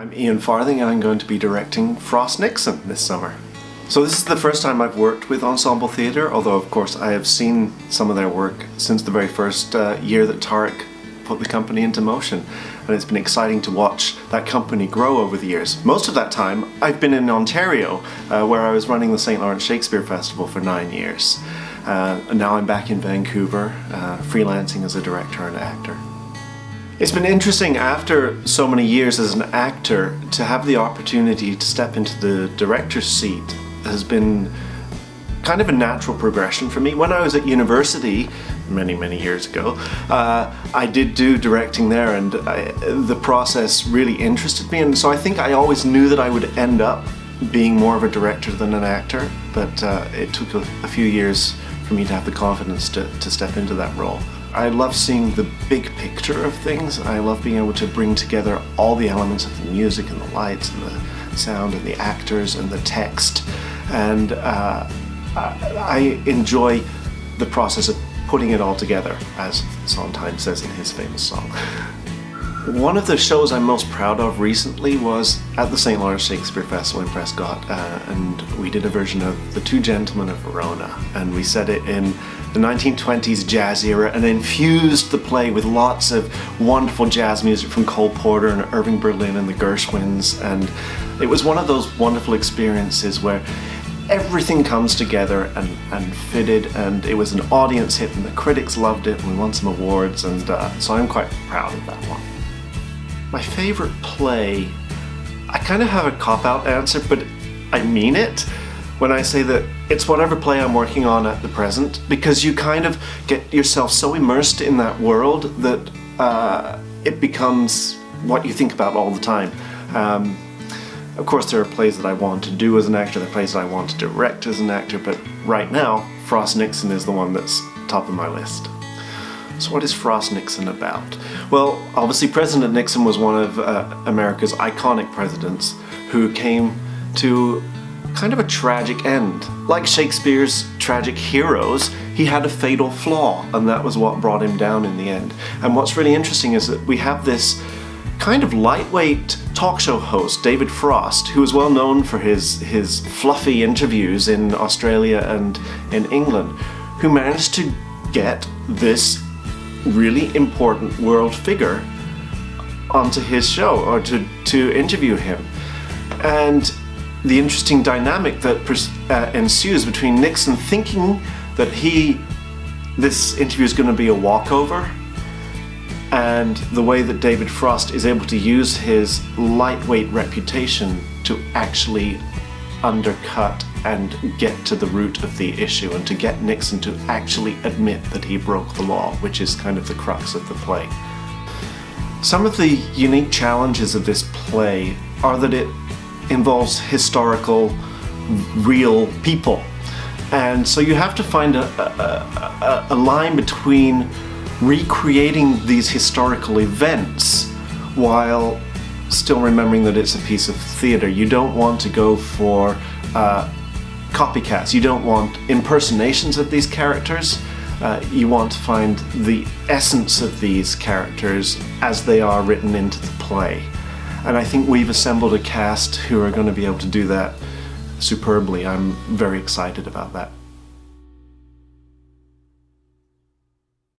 I'm Ian Farthing and I'm going to be directing Frost Nixon this summer. So this is the first time I've worked with Ensemble Theatre, although of course I have seen some of their work since the very first year that Tarek put the company into motion. And it's been exciting to watch that company grow over the years. Most of that time I've been in Ontario, where I was running the St. Lawrence Shakespeare Festival for 9 years. And now I'm back in Vancouver, freelancing as a director and actor. It's been interesting after so many years as an actor to have the opportunity to step into the director's seat has been kind of a natural progression for me. When I was at university, many years ago, I did do directing there, and the process really interested me, and so I think I always knew that I would end up being more of a director than an actor, but it took a few years for me to have the confidence to step into that role. I love seeing the big picture of things. I love being able to bring together all the elements of the music and the lights and the sound and the actors and the text, and I enjoy the process of putting it all together, as Sondheim says in his famous song. One of the shows I'm most proud of recently was at the St. Lawrence Shakespeare Festival in Prescott, and we did a version of The Two Gentlemen of Verona, and we set it in the 1920s jazz era and infused the play with lots of wonderful jazz music from Cole Porter and Irving Berlin and the Gershwins, and it was one of those wonderful experiences where everything comes together and fitted, and it was an audience hit and the critics loved it and we won some awards, and so I'm quite proud of that one. My favorite play, I kind of have a cop-out answer, but I mean it when I say that it's whatever play I'm working on at the present, because you kind of get yourself so immersed in that world that it becomes what you think about all the time. Of course there are plays that I want to do as an actor, there are plays that I want to direct as an actor, but right now Frost Nixon is the one that's top of my list. So what is Frost Nixon about? Well, obviously President Nixon was one of America's iconic presidents who came to kind of a tragic end. Like Shakespeare's tragic heroes, he had a fatal flaw, and that was what brought him down in the end. And what's really interesting is that we have this kind of lightweight talk show host, David Frost, who is well known for his fluffy interviews in Australia and in England, who managed to get this really important world figure onto his show, or to interview him. And the interesting dynamic that ensues between Nixon thinking that this interview is going to be a walkover, and the way that David Frost is able to use his lightweight reputation to actually undercut and get to the root of the issue, and to get Nixon to actually admit that he broke the law, which is kind of the crux of the play. Some of the unique challenges of this play are that it involves historical, real people, and so you have to find a line between recreating these historical events while still remembering that it's a piece of theatre. You don't want to go for copycats. You don't want impersonations of these characters. You want to find the essence of these characters as they are written into the play. And I think we've assembled a cast who are going to be able to do that superbly. I'm very excited about that.